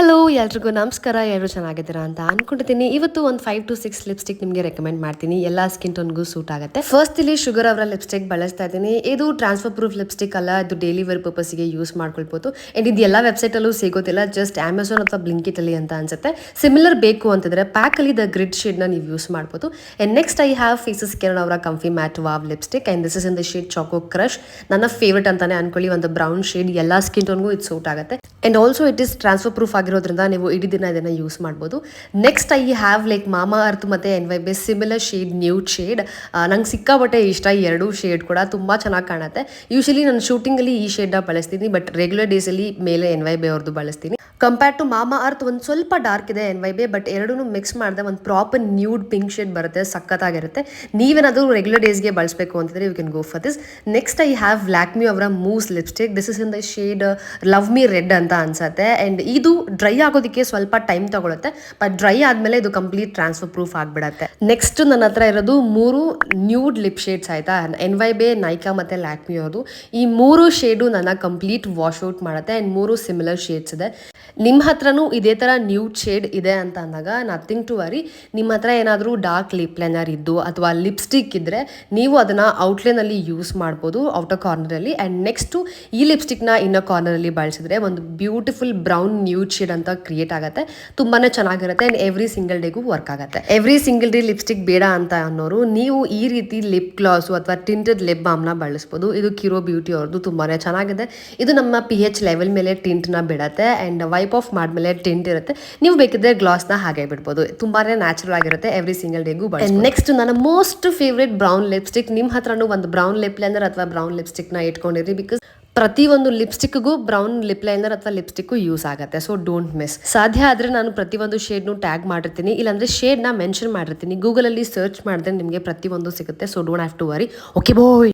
Hello ಎಲ್ರಿಗೂ ನಮಸ್ಕಾರ. ಎಲ್ಲರೂ ಚೆನ್ನಾಗಿದ್ದೀರಾ ಅಂತ ಅನ್ಕೊಂಡಿದ್ದೀನಿ. ಇವತ್ತು ಒಂದು 5 to 6 ಲಿಪ್ಸ್ಟಿಕ್ ನಿಮಗೆ ರೆಕಮೆಂಡ್ ಮಾಡ್ತೀನಿ. ಎಲ್ಲ ಸ್ಕಿನ್ ಟೋನ್ಗೂ ಸೂಟ್ ಆಗುತ್ತೆ. ಫಸ್ಟ್ ಇಲ್ಲಿ ಶುಗರ್ ಅವರ ಲಿಪ್ಸ್ಟಿಕ್ ಬಳಸ್ತಾ ಇದ್ದೀನಿ. ಇದು ಟ್ರಾನ್ಸ್ಫರ್ ಪ್ರೂಫ್ ಲಿಪ್ಸ್ಟಿಕ್ ಅಲ್ಲ, ಇದು ಡೈಲಿ ವೇರ್ ಪರ್ಪಸ್ಗೆ ಯೂಸ್ ಮಾಡ್ಕೊಳ್ಬೋದು. ಅಂಡ್ ಇದು ಎಲ್ಲ ವೆಬ್ಸೈಟಲ್ಲೂ ಸಿಗೋದಿಲ್ಲ, ಜಸ್ಟ್ ಅಮೆಝಾನ್ ಅಥವಾ ಬ್ಲಿಂಕಿಟ್ ಅಲ್ಲಿ ಅಂತ ಅನ್ಸುತ್ತೆ. ಸಿಮಿಲರ್ ಬೇಕು ಅಂತಂದ್ರೆ ಪ್ಯಾಕ್ ಅಲ್ಲಿ ದ ಗ್ರಿಡ್ ಶೇಡ್ನ ನೀವು ಯೂಸ್ ಮಾಡ್ಬೋದು. And next I have faces ಕೇರಳ ಅವರ comfy matte wow lipstick and this is in the shade choco crush. ನನ್ನ ಫೇವ್ರೇಟ್ ಅಂತಾನೆ ಅನ್ಕೊಳ್ಳಿ. ಒಂದು ಬ್ರೌನ್ ಶೇಡ್, ಎಲ್ಲ ಸ್ಕಿನ್ ಟೋನ್ಗೂ ಇದು ಸೂಟ್ ಆಗುತ್ತೆ. And also it is transfer proof ಆಗಿರೋದ್ರಿಂದ ನೀವು ಇಡೀ ದಿನ ಇದನ್ನ ಯೂಸ್ ಮಾಡ್ಬೋದು. Next I have like Mamaearth ಮತ್ತೆ NYB similar shade nude shade. ನಂಗೆ ಸಿಕ್ಕಾಬಟ್ಟೆ ಇಷ್ಟ ಈ ಎರಡು ಶೇಡ್ ಕೂಡ ತುಂಬಾ ಚೆನ್ನಾಗಿ ಕಾಣುತ್ತೆ. ಯೂಶಲಿ ನಾನು ಶೂಟಿಂಗ್ ಅಲ್ಲಿ ಈ ಶೇಡ್ನ ಬಳಸ್ತೀನಿ, ಬಟ್ ರೆಗ್ಯುಲರ್ ಡೇಸ್ ಅಲ್ಲಿ ಮೇಲೆ NYB ಅವ್ರದ್ದು ಬಳಸ್ತೀನಿ. ಕಂಪೇರ್ ಟು ಮಾಮಾ ಅರ್ತ್ ಒಂದು ಸ್ವಲ್ಪ ಡಾರ್ಕ್ ಇದೆ NYB, ಬಟ್ ಎರಡೂ ಮಿಕ್ಸ್ ಮಾಡಿದೆ ಒಂದು ಪ್ರಾಪರ್ ನ್ಯೂಡ್ ಪಿಂಕ್ ಶೇಡ್ ಬರುತ್ತೆ, ಸಖತ್ತಾಗಿರುತ್ತೆ. ನೀವೇನಾದರೂ ರೆಗ್ಯುಲರ್ ಡೇಸ್ಗೆ ಬಳಸಬೇಕು ಅಂತಂದ್ರೆ you can go for this. Next I have Lakme ಅವರ mousse lipstick. This is in the shade love me red ಅಂತ ಅನ್ಸುತ್ತೆ. ಅಂಡ್ ಇದು ಡ್ರೈ ಆಗೋದಕ್ಕೆ ಸ್ವಲ್ಪ ಟೈಮ್ ತಗೊಳುತ್ತೆ, ಬಟ್ ಡ್ರೈ ಆದ್ಮೇಲೆ ಇದು ಕಂಪ್ಲೀಟ್ ಟ್ರಾನ್ಸ್ಫರ್ ಪ್ರೂಫ್ ಆಗ್ಬಿಡತ್ತೆ. ನೆಕ್ಸ್ಟ್ ನನ್ನ ಹತ್ರ ಇರೋದು 3 ನ್ಯೂಡ್ ಲಿಪ್ ಶೇಡ್ಸ್ ಆಯ್ತಾ, NYB, ನೈಕಾ ಮತ್ತೆ ಲ್ಯಾಕ್ಮಿ ಅವರು. ಈ 3 ಶೇಡು ನನ್ನ ಕಂಪ್ಲೀಟ್ ವಾಶ್ ಔಟ್ ಮಾಡುತ್ತೆ. ಅಂಡ್ 3 ಸಿಮಿಲರ್ ಶೇಡ್ಸ್ ಇದೆ. ನಿಮ್ಮ ಹತ್ರನೂ ಇದೇ ತರ ನ್ಯೂಡ್ ಶೇಡ್ ಇದೆ ಅಂತ ಅಂದಾಗ ನಥಿಂಗ್ ಟು ವರಿ. ನಿಮ್ಮ ಹತ್ರ ಏನಾದರೂ ಡಾರ್ಕ್ ಲಿಪ್ ಲೈನರ್ ಇದ್ದು ಅಥವಾ ಲಿಪ್ಸ್ಟಿಕ್ ಇದ್ರೆ ನೀವು ಅದನ್ನ ಔಟ್ಲೈನ್ ಅಲ್ಲಿ ಯೂಸ್ ಮಾಡ್ಬೋದು, ಔಟರ್ ಕಾರ್ನರ್ ಅಲ್ಲಿ. ಅಂಡ್ ನೆಕ್ಸ್ಟ್ ಈ ಲಿಪ್ಸ್ಟಿಕ್ ನ ಇನ್ನರ್ ಕಾರ್ನರ್ ಅಲ್ಲಿ ಬಳಸಿದ್ರೆ ಒಂದು ಬ್ಯೂಟಿಫುಲ್ ಬ್ರೌನ್ ನ್ಯೂಡ್ ಶೇಡ್ ಅಂತ ಕ್ರಿಯೇಟ್ ಆಗುತ್ತೆ. ತುಂಬಾನೇ ಚೆನ್ನಾಗಿರುತ್ತೆ. ಅಂಡ್ ಎವ್ರಿ ಸಿಂಗಲ್ ಡೇಗೂ ವರ್ಕ್ ಆಗುತ್ತೆ. ಎವ್ರಿ ಸಿಂಗಲ್ ಡೇ ಲಿಪ್ಸ್ಟಿಕ್ ಬೇಡ ಅಂತ ಅನ್ನೋರು ನೀವು ಈ ರೀತಿ ಲಿಪ್ ಗ್ಲಾಸ್ ಅಥವಾ ಟಿಂಟೆಡ್ ಲಿಪ್ ಬಾಮ್ ನ ಬಳಸಬಹುದು. ಇದು ಕಿರೋ ಬ್ಯೂಟಿ ಅವ್ರದ್ದು ತುಂಬಾನೇ ಚೆನ್ನಾಗಿದೆ. ಇದು ನಮ್ಮ PH ಲೆವೆಲ್ ಮೇಲೆ ಟಿಂಟ್ ನ ಬಿಡತ್ತೆ. ಅಂಡ್ ವೈಪ್ ಆಫ್ ಮಾಡ್ಮೇಲೆ ಟಿಂಟ್ ಇರುತ್ತೆ. ನೀವು ಬೇಕಿದ್ರೆ ಗ್ಲಾಸ್ ನ ಹಾಗೆ ಬಿಡ್ಬೋದು. ತುಂಬಾನೇ ನ್ಯಾಚುರಲ್ ಆಗಿರುತ್ತೆ. ಎವ್ರಿ ಸಿಂಗಲ್ ಡೇಗೂ ಬಳಸಬಹುದು. ನೆಕ್ಸ್ಟ್ ನನ್ನ ಮೋಸ್ಟ್ ಫೇವ್ರೇಟ್ ಬ್ರೌನ್ ಲಿಪ್ಸ್ಟಿಕ್. ನಿಮ್ಮ ಹತ್ರನೂ ಒಂದು ಬ್ರೌನ್ ಲಿಪ್ ಲೈನರ್ ಅಥವಾ ಬ್ರೌನ್ ಲಿಪ್ಸ್ಟಿಕ್ ನ ಇಟ್ಕೊಂಡಿರಿ, ಬಿಕಾಸ್ ಪ್ರತಿಯೊಂದು ಲಿಪ್ಸ್ಟಿಕ್ಗೂ ಬ್ರೌನ್ ಲಿಪ್ ಲೈನರ್ ಅಥವಾ ಲಿಪ್ಸ್ಟಿಕ್ ಯೂಸ್ ಆಗುತ್ತೆ. So don't miss. ಸಾಧ್ಯ ಆದ್ರೆ ನಾನು ಪ್ರತಿಯೊಂದು ಶೇಡ್ನು ಟ್ಯಾಗ್ ಮಾಡಿರ್ತೀನಿ, ಇಲ್ಲಾಂದ್ರೆ ಶೇಡ್ನ ಮೆನ್ಷನ್ ಮಾಡಿರ್ತೀನಿ. ಗೂಗಲ್ ಅಲ್ಲಿ ಸರ್ಚ್ ಮಾಡಿದ್ರೆ ನಿಮಗೆ ಪ್ರತಿಯೊಂದು ಸಿಗುತ್ತೆ. So don't have to worry. Okay bye.